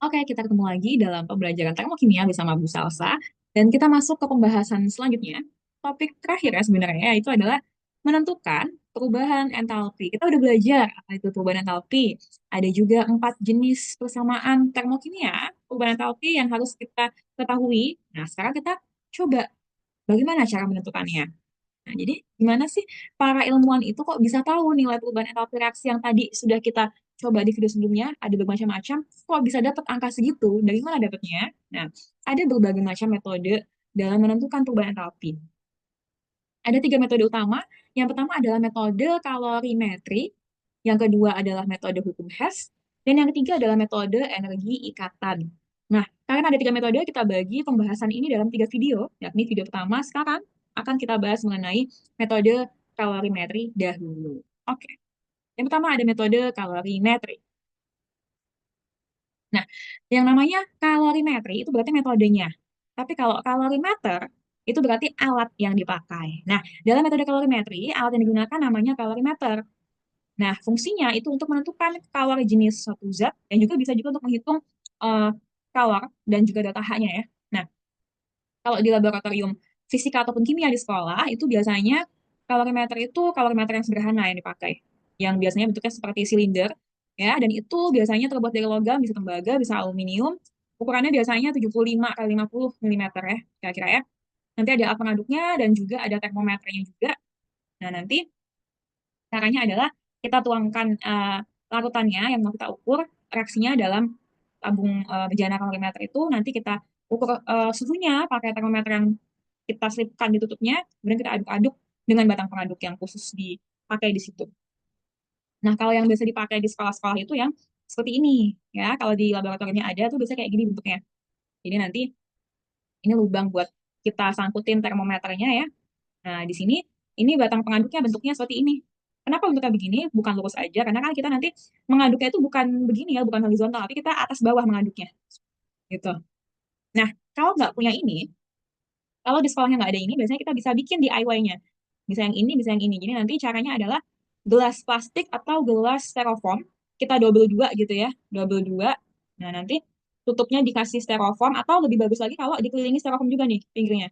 Oke, kita ketemu lagi dalam pembelajaran termokimia bersama Bu Salsa. Dan kita masuk ke pembahasan selanjutnya. Topik terakhir ya sebenarnya, yaitu adalah menentukan perubahan entalpi. Kita udah belajar apa itu perubahan entalpi. Ada juga 4 jenis persamaan termokimia, perubahan entalpi yang harus kita ketahui. Nah, sekarang kita coba bagaimana cara menentukannya. Nah, jadi gimana sih para ilmuwan itu kok bisa tahu nilai perubahan entalpi reaksi yang tadi sudah kita coba di video sebelumnya, ada bermacam-macam, kok bisa dapat angka segitu? Dari mana dapatnya? Nah, ada berbagai macam metode dalam menentukan perubahan entalpi. Ada 3 metode utama. Yang pertama adalah metode kalorimetri, yang kedua adalah metode hukum Hess, dan yang ketiga adalah metode energi ikatan. Nah, karena ada 3 metode, kita bagi pembahasan ini dalam 3 video, yakni video pertama sekarang akan kita bahas mengenai metode kalorimetri dahulu. Oke, yang pertama ada metode kalorimetri. Nah, yang namanya kalorimetri itu berarti metodenya. Tapi kalau kalorimeter itu berarti alat yang dipakai. Nah, dalam metode kalorimetri, alat yang digunakan namanya kalorimeter. Nah, fungsinya itu untuk menentukan kalori jenis suatu zat dan juga bisa juga untuk menghitung eh, kalor dan juga data H-nya ya. Nah, kalau di laboratorium fisika ataupun kimia di sekolah, itu biasanya kalorimeter itu kalorimeter yang sederhana yang dipakai. Yang biasanya bentuknya seperti silinder, ya, dan itu biasanya terbuat dari logam, bisa tembaga, bisa aluminium. Ukurannya biasanya 75 kali 50 mm ya, kira-kira ya. Nanti ada alat pengaduknya dan juga ada termometernya juga. Nah, nanti caranya adalah kita tuangkan larutannya yang mau kita ukur, reaksinya dalam tabung bejana kalorimeter itu, nanti kita ukur suhunya pakai termometer yang kita selipkan di tutupnya, kemudian kita aduk-aduk dengan batang pengaduk yang khusus dipakai di situ. Nah, kalau yang biasa dipakai di sekolah-sekolah itu yang seperti ini, ya. Kalau di laboratoriumnya ada tuh biasanya kayak gini bentuknya. Jadi nanti ini lubang buat kita sangkutin termometernya ya. Nah, di sini ini batang pengaduknya bentuknya seperti ini. Kenapa bentuknya begini? Bukan lurus aja, karena kan kita nanti mengaduknya itu bukan begini ya, bukan horizontal, tapi kita atas bawah mengaduknya, gitu. Nah, kalau nggak punya ini, kalau di sekolahnya nggak ada ini, biasanya kita bisa bikin DIY-nya. Bisa yang ini, bisa yang ini. Jadi nanti caranya adalah gelas plastik atau gelas styrofoam. Kita double dua gitu ya, double dua. Nah, nanti tutupnya dikasih styrofoam atau lebih bagus lagi kalau dikelilingi styrofoam juga nih pinggirnya.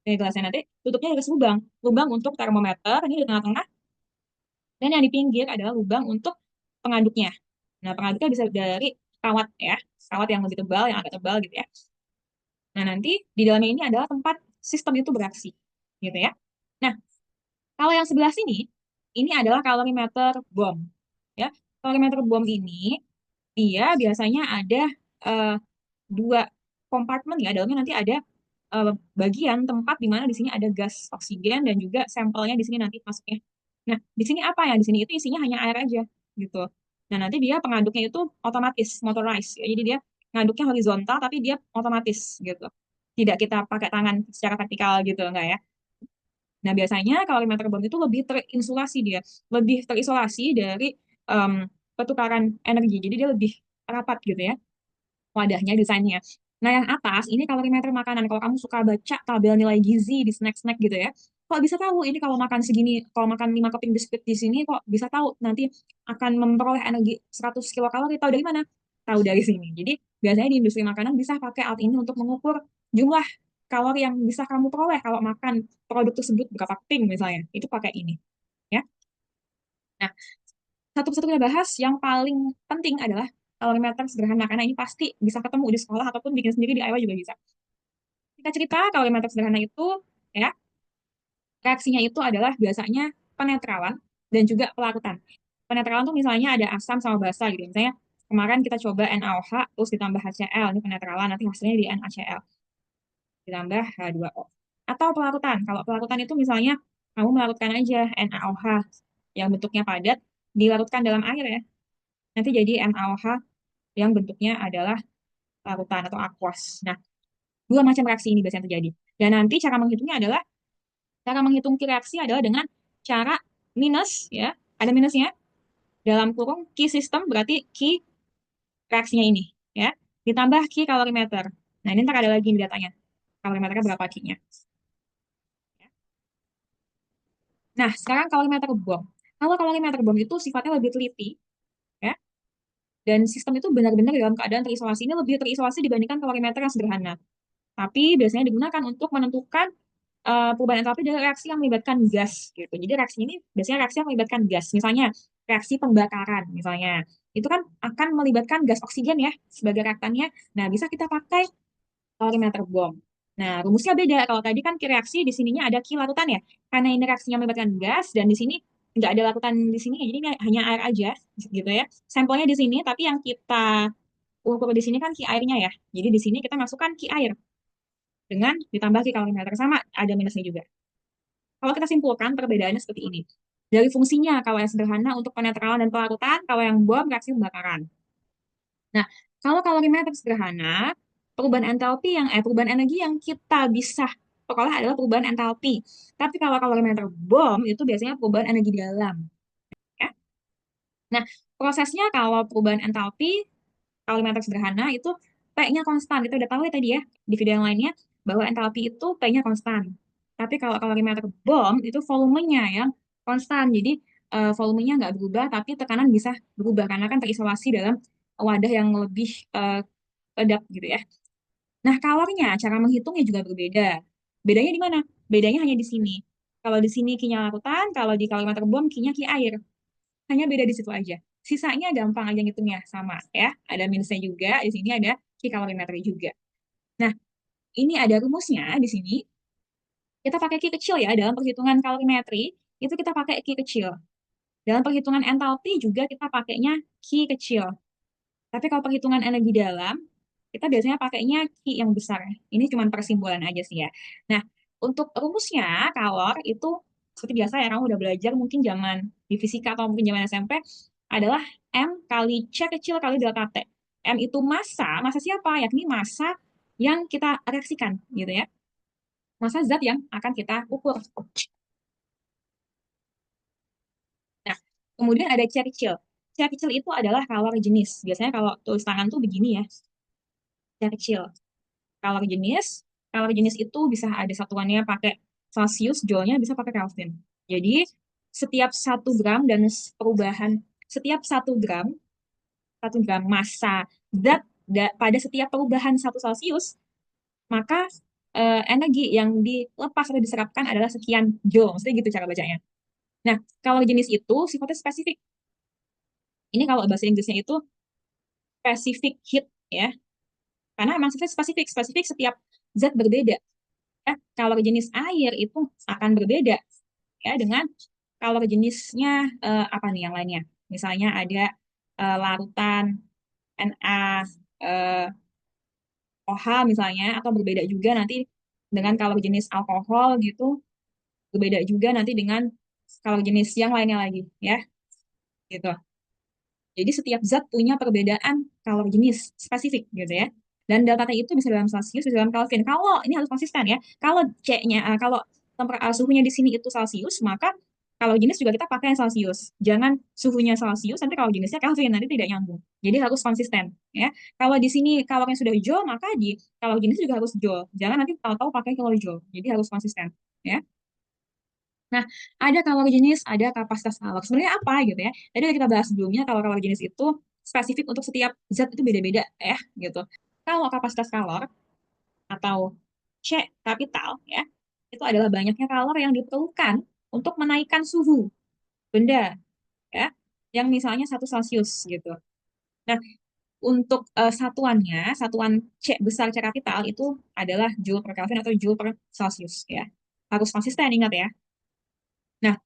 Ini gelasnya nanti tutupnya dikasih lubang. Lubang untuk termometer, ini di tengah-tengah. Dan yang di pinggir adalah lubang untuk pengaduknya. Nah, pengaduknya bisa dari kawat ya, kawat yang lebih tebal, yang agak tebal gitu ya. Nah, nanti di dalamnya ini adalah tempat sistem itu beraksi, gitu ya. Nah, kalau yang sebelah sini, ini adalah kalorimeter bom. Ya, kalorimeter bom ini dia biasanya ada eh, 2 kompartemen ya. Dalamnya nanti ada bagian tempat di mana di sini ada gas oksigen dan juga sampelnya di sini nanti masuknya. Nah, di sini apa ya? Di sini itu isinya hanya air aja, gitu. Nah, nanti dia pengaduknya itu otomatis, motorized. Ya. Jadi dia ngaduknya horizontal, tapi dia otomatis, gitu. Tidak kita pakai tangan secara vertikal gitu, enggak ya? Nah, biasanya kalorimeter bom itu lebih terinsulasi dia, lebih terisolasi dari em, pertukaran energi. Jadi dia lebih rapat gitu ya, wadahnya, desainnya. Nah, yang atas ini kalorimeter makanan. Kalau kamu suka baca tabel nilai gizi di snack-snack gitu ya, kok bisa tahu ini kalau makan segini, kalau makan 5 keping biskuit di sini, kok bisa tahu nanti akan memperoleh energi 100 kilokalori. Tahu dari mana? Tahu dari sini. Jadi, biasanya di industri makanan bisa pakai alat ini untuk mengukur jumlah kalori yang bisa kamu peroleh kalau makan produk tersebut berapa keping misalnya. Itu pakai ini. Ya. Nah, satu persatu kita bahas yang paling penting adalah kalorimeter sederhana karena ini pasti bisa ketemu di sekolah ataupun bikin sendiri di DIY juga bisa. Kita cerita kalorimeter sederhana itu ya reaksinya itu adalah biasanya penetralan dan juga pelarutan. Penetralan tuh misalnya ada asam sama basa gitu. Misalnya kemarin kita coba NaOH terus ditambah HCl, ini penetralan, nanti hasilnya di NaCl ditambah H2O. Atau pelarutan. Kalau pelarutan itu misalnya kamu melarutkan aja NaOH yang bentuknya padat dilarutkan dalam air ya. Nanti jadi NaOH yang bentuknya adalah larutan atau aqueous. Nah, 2 macam reaksi ini biasanya terjadi. Dan nanti cara menghitungnya adalah cara menghitung Q reaksi adalah dengan cara minus ya, ada minusnya dalam kurung Q sistem berarti Q reaksinya ini ya, ditambah Q kalorimeter. Nah, ini ntar ada lagi di datanya. Kalorimeternya berapa Q-nya. Nah, sekarang kalorimeter bom. Kalau kalorimeter bom itu sifatnya lebih teliti ya. Dan sistem itu benar-benar dalam keadaan terisolasi. Ini lebih terisolasi dibandingkan kalorimeter yang sederhana. Tapi biasanya digunakan untuk menentukan perubahan entalpi dari reaksi yang melibatkan gas gitu. Jadi reaksi ini biasanya reaksi yang melibatkan gas. Misalnya reaksi pembakaran misalnya. Itu kan akan melibatkan gas oksigen ya sebagai reaktannya. Nah, bisa kita pakai kalorimeter bom. Nah, rumusnya beda. Kalau tadi kan reaksi di sininya ada ki larutan ya. Karena ini reaksinya melibatkan gas dan di sini nggak ada larutan di sini, jadi ini hanya air aja gitu ya. Sampelnya di sini, tapi yang kita ukur di sini kan ki airnya ya. Jadi di sini kita masukkan ki air dengan ditambah ki kalorimeter sama ada minusnya juga. Kalau kita simpulkan perbedaannya seperti ini. Dari fungsinya, kalau yang sederhana untuk penetralan dan pelarutan, kalau yang bom reaksi pembakaran. Nah, kalau kalorimeter sederhana, perubahan energi yang kita bisa peroleh adalah perubahan entalpi. Tapi kalau kalorimeter bom itu biasanya perubahan energi dalam. Ya. Nah, prosesnya kalau perubahan entalpi kalorimeter sederhana itu P-nya konstan. Kita udah tahu ya tadi ya di video yang lainnya bahwa entalpi itu P-nya konstan. Tapi kalau kalorimeter bom itu volumenya yang konstan. Jadi volumenya nggak berubah, tapi tekanan bisa berubah karena kan terisolasi dalam wadah yang lebih kedap gitu ya. Nah, kalornya, cara menghitungnya juga berbeda. Bedanya di mana? Bedanya hanya di sini. Kalau di sini kinya larutan, kalau di kalorimeter bom kinya ki air. Hanya beda di situ aja. Sisanya gampang aja ngitungnya, sama ya. Ada minusnya juga, di sini ada ki kalorimeter juga. Nah, ini ada rumusnya di sini. Kita pakai ki kecil ya, dalam perhitungan kalorimetri, itu kita pakai ki kecil. Dalam perhitungan entalpi juga kita pakainya ki kecil. Tapi kalau perhitungan energi dalam, kita biasanya pakainya ki yang besar. Ini cuma persimbolan aja sih ya. Nah, untuk rumusnya, kalor itu seperti biasa ya, kamu udah belajar mungkin zaman di fisika atau mungkin zaman SMP, adalah M kali C kecil kali delta T. M itu massa, massa siapa? Yakni massa yang kita reaksikan, gitu ya. Massa zat yang akan kita ukur. Nah, kemudian ada C kecil. C kecil itu adalah kalor jenis. Biasanya kalau tulis tangan tuh begini ya, C kecil. Kalori jenis itu bisa ada satuannya pakai Celsius, joule-nya bisa pakai Kelvin. Jadi setiap 1 gram dan perubahan setiap 1 gram massa zat pada setiap perubahan 1 Celsius, maka energi yang dilepas atau diserapkan adalah sekian joule. Maksudnya gitu cara bacanya. Nah, kalau jenis itu sifatnya spesifik. Ini kalau bahasa Inggrisnya itu specific heat ya. Karena memang sifatnya spesifik, spesifik setiap zat berbeda. Ya, kalau jenis air itu akan berbeda ya dengan kalau jenisnya apa nih yang lainnya. Misalnya ada larutan Na eh, OH misalnya atau berbeda juga nanti dengan kalau jenis alkohol gitu, berbeda juga nanti dengan kalau jenis yang lainnya lagi ya gitu. Jadi setiap zat punya perbedaan kalor jenis spesifik gitu ya. Dan delta T itu bisa dalam Celsius, bisa dalam Kelvin. Kalau ini harus konsisten ya. Kalau C-nya, kalau suhunya di sini itu Celsius, maka kalau jenis juga kita pakai yang Celsius. Jangan suhunya Celsius, nanti kalau jenisnya Kelvin, nanti tidak nyambung. Jadi harus konsisten ya. Kalau di sini kalornya sudah joule, maka di kalau jenis juga harus joule. Jangan nanti tahu-tahu pakai kilojoule. Jadi harus konsisten ya. Nah, ada kalori jenis, ada kapasitas kalor. Sebenarnya apa gitu ya? Tadi udah kita bahas sebelumnya, kalau kalori jenis itu spesifik untuk setiap zat itu beda-beda ya, gitu. Kalau kapasitas kalor atau C kapital ya, itu adalah banyaknya kalor yang diperlukan untuk menaikkan suhu benda ya, yang misalnya 1 Celsius gitu. Nah, untuk satuannya, satuan C besar C kapital itu adalah joule per Kelvin atau joule per Celsius ya. Harus konsisten ingat ya. Nah,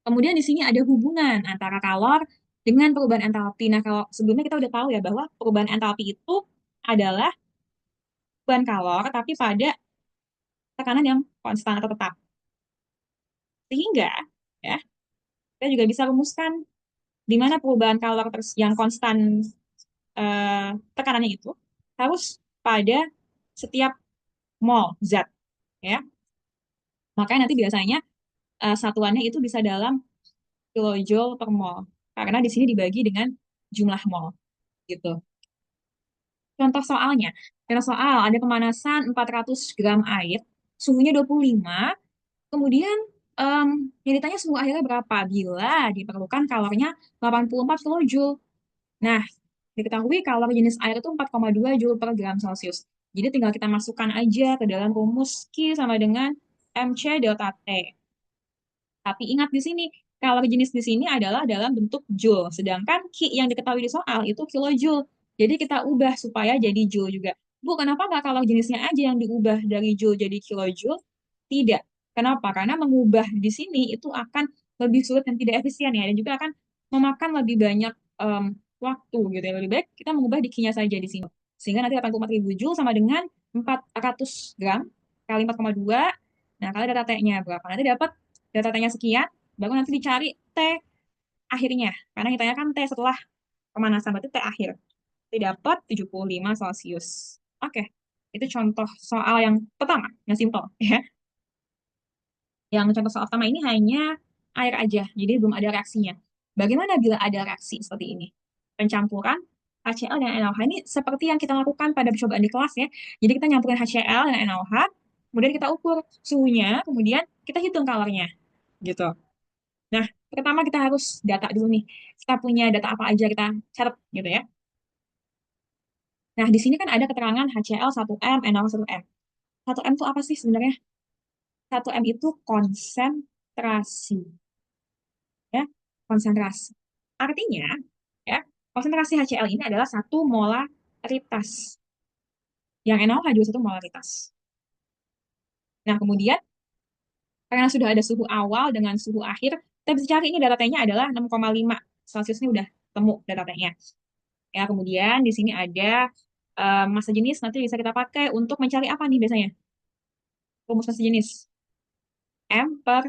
kemudian di sini ada hubungan antara kalor dengan perubahan entalpi. Nah, kalau sebelumnya kita udah tahu ya bahwa perubahan entalpi itu adalah perubahan kalor tapi pada tekanan yang konstan atau tetap. Sehingga ya, kita juga bisa rumuskan di mana perubahan kalor yang konstan tekanannya itu harus pada setiap mol zat ya. Makanya nanti biasanya satuannya itu bisa dalam kilojoule per mol. Karena di sini dibagi dengan jumlah mol gitu. Contoh soalnya, contoh soal ada pemanasan 400 gram air, suhunya 25, kemudian yang ditanya suhu airnya berapa bila diperlukan kalornya 84 kilojoule. Nah, diketahui kalori jenis air itu 4,2 Joule per gram Celcius. Jadi tinggal kita masukkan aja ke dalam rumus Q sama dengan MC delta T. Tapi ingat di sini, kalori jenis di sini adalah dalam bentuk joule. Sedangkan Q yang diketahui di soal itu kilojoule. Jadi kita ubah supaya jadi joule juga. Bu, kenapa nggak kalori jenisnya aja yang diubah dari joule jadi kilojoule? Tidak. Kenapa? Karena mengubah di sini itu akan lebih sulit dan tidak efisien ya. Dan juga akan memakan lebih banyak waktu gitu ya. Lebih baik kita mengubah di Q-nya saja di sini. Sehingga nanti 84.000 joule sama dengan 400 gram kali 4,2. Nah, kali data T-nya berapa? Nanti dapat data T-nya sekian, baru nanti dicari T akhirnya. Karena hitanya kan T setelah pemanasan, berarti T akhir. Nanti dapat 75 Celcius. Oke, itu contoh soal yang pertama, yang simpel. Ya. Yang contoh soal pertama ini hanya air aja, jadi belum ada reaksinya. Bagaimana bila ada reaksi seperti ini? Pencampuran HCl dan NaOH ini seperti yang kita lakukan pada percobaan di kelas ya. Jadi kita nyampurin HCl dan NaOH, kemudian kita ukur suhunya, kemudian kita hitung kalorinya. Gitu. Nah, pertama kita harus data dulu nih. Kita punya data apa aja kita catat gitu ya. Nah, di sini kan ada keterangan HCl 1M, NaOH 1M. 1M itu apa sih sebenarnya? 1M itu konsentrasi. Ya, konsentrasi. Artinya, ya, konsentrasi HCl ini adalah satu molaritas. Yang NaOH juga satu molaritas. Nah, kemudian, karena sudah ada suhu awal dengan suhu akhir, kita bisa cari ini data T-nya adalah 6,5 Celsius ini udah temu data T-nya. Ya, kemudian di sini ada massa jenis nanti bisa kita pakai untuk mencari apa nih biasanya? Rumus massa jenis. M per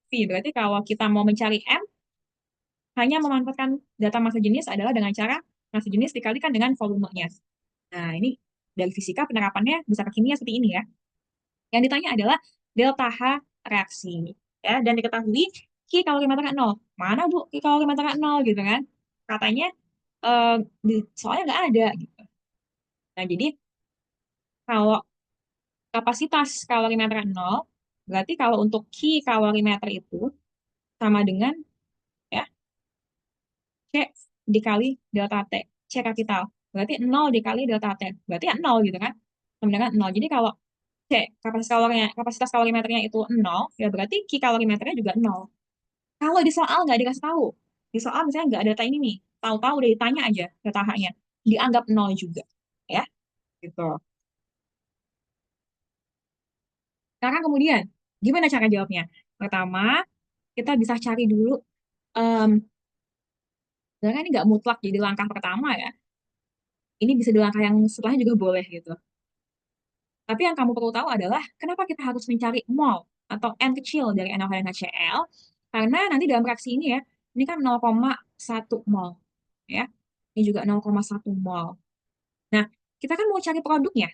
V. Berarti kalau kita mau mencari M, hanya memanfaatkan data massa jenis adalah dengan cara massa jenis dikalikan dengan volumenya. Nah, ini dari fisika penerapannya bisa ke kimia seperti ini ya. Yang ditanya adalah delta H reaksi. Ya, dan diketahui Q kalorimeternya 0. Mana Bu Q kalorimeternya 0 gitu kan? Katanya soalnya nggak ada gitu. Nah, jadi kalau kapasitas kalorimeter 0, berarti kalau untuk Q kalorimeter itu sama dengan ya C dikali delta T, C kapital. Berarti 0 dikali delta T. Berarti ya 0 gitu kan. Sama dengan 0. Jadi kalau C kapasitas kalorimeternya itu 0, ya berarti Q kalorimeternya juga 0. Kalau di soal nggak dikasih tahu, di soal misalnya nggak ada data ini nih, tahu-tahu udah ditanya aja data H-nya, dianggap 0 juga. Ya, gitu. Sekarang kemudian, gimana cara jawabnya? Pertama, kita bisa cari dulu em, sebenarnya ini nggak mutlak jadi langkah pertama ya. Ini bisa di langkah yang setelahnya juga boleh gitu. Tapi yang kamu perlu tahu adalah kenapa kita harus mencari mol atau N kecil dari NaOH dan HCl. Karena nanti dalam reaksi ini ya, ini kan 0,1 mol. Ya. Ini juga 0,1 mol. Nah, kita kan mau cari produknya.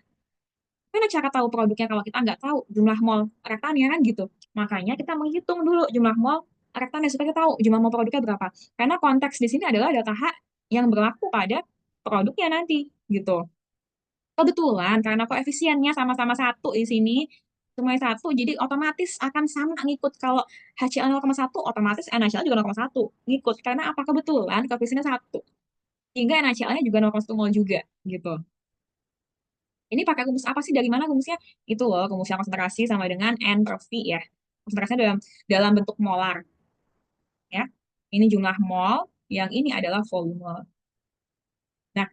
Gimana cara tahu produknya kalau kita nggak tahu jumlah mol rektannya kan gitu. Makanya kita menghitung dulu jumlah mol rektannya supaya kita tahu jumlah mol produknya berapa. Karena konteks di sini adalah data H yang berlaku pada produknya nanti gitu. Kebetulan karena koefisiennya sama-sama satu di sini, semuanya satu, jadi otomatis akan sama ngikut. Kalau HCl 0,1, otomatis NaCl juga 0,1 ngikut. Karena apa kebetulan koefisiennya satu. Hingga NaCl-nya juga 0,1 mol juga gitu. Ini pakai rumus apa sih? Dari mana rumusnya? Itu loh, rumusnya konsentrasi sama dengan N per V ya. Konsentrasinya dalam bentuk molar ya. Ini jumlah mol, yang ini adalah volume. Nah,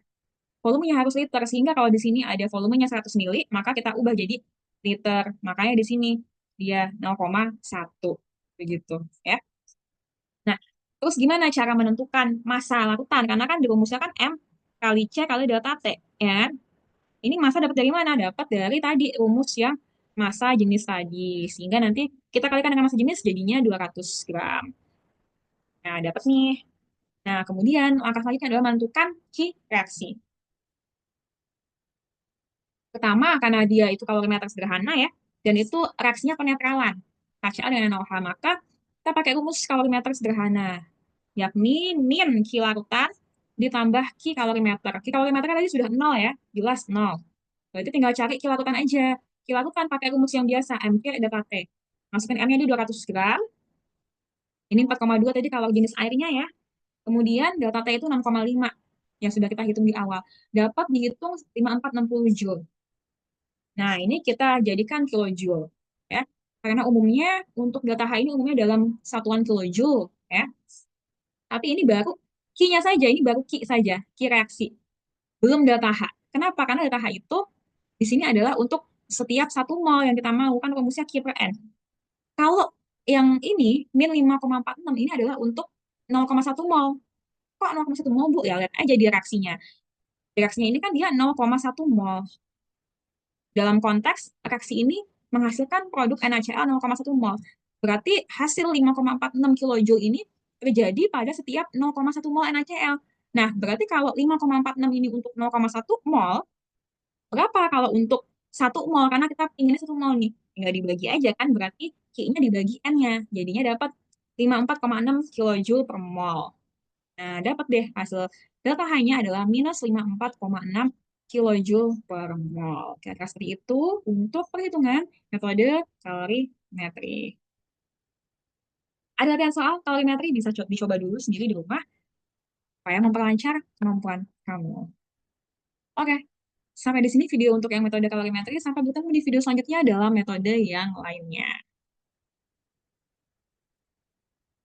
volumenya harus liter sehingga kalau di sini ada volumenya 100 mili, maka kita ubah jadi liter. Makanya di sini dia 0,1 begitu ya. Nah, terus gimana cara menentukan massa larutan? Karena kan di rumusnya kan M kali C kali delta T ya kan? Ini massa dapat dari mana? Dapat dari tadi rumus yang massa jenis tadi. Sehingga nanti kita kalikan dengan massa jenis jadinya 200 gram. Nah, dapat nih. Nah, kemudian langkah selanjutnya adalah menentukan Q reaksi. Pertama, karena dia itu kalorimeter sederhana ya, dan itu reaksinya penetralan, HCl dengan NaOH, maka kita pakai rumus kalorimeter sederhana, yakni min Q larutan ditambah Q kalorimeter. Q kalorimeter kan tadi sudah 0 ya, jelas 0. Berarti tinggal cari Q larutan aja. Q larutan pakai rumus yang biasa, MQ delta T. Masukin M-nya di 200 gram, ini 4,2 tadi kalau jenis airnya ya. Kemudian delta T itu 6,5. yang sudah kita hitung di awal, dapat dihitung 5460 Joule. Nah, ini kita jadikan kilojoule, ya. Karena umumnya untuk delta H ini umumnya dalam satuan kilojoule, ya. Tapi ini baru Q-nya saja, ini baru Q saja, Q reaksi. Belum delta H. Kenapa? Karena delta H itu di sini adalah untuk setiap 1 mol yang kita mau, kan rumusnya Q per N. Kalau yang ini, min 5,46, ini adalah untuk 0,1 mol. Kok 0,1 mol, Bu? Ya, lihat aja di reaksinya. Reaksinya ini kan dia 0,1 mol. Dalam konteks reaksi ini menghasilkan produk NaCl 0,1 mol. Berarti hasil 5,46 kilojoule ini terjadi pada setiap 0,1 mol NaCl. Nah, berarti kalau 5,46 ini untuk 0,1 mol, berapa kalau untuk 1 mol? Karena kita inginnya 1 mol nih. Tinggal dibagi aja kan, berarti Q-nya dibagi N-nya. Jadinya dapat 54,6 kilojoule per mol. Nah, dapat deh hasil delta H-nya adalah minus 54,6 kilojoule per mol. Kira-kira seperti itu untuk perhitungan metode kalorimetri. Ada latihan soal kalorimetri bisa dicoba dulu sendiri di rumah supaya memperlancar kemampuan kamu. Oke, sampai di sini video untuk yang metode kalorimetri. Sampai bertemu di video selanjutnya dalam metode yang lainnya.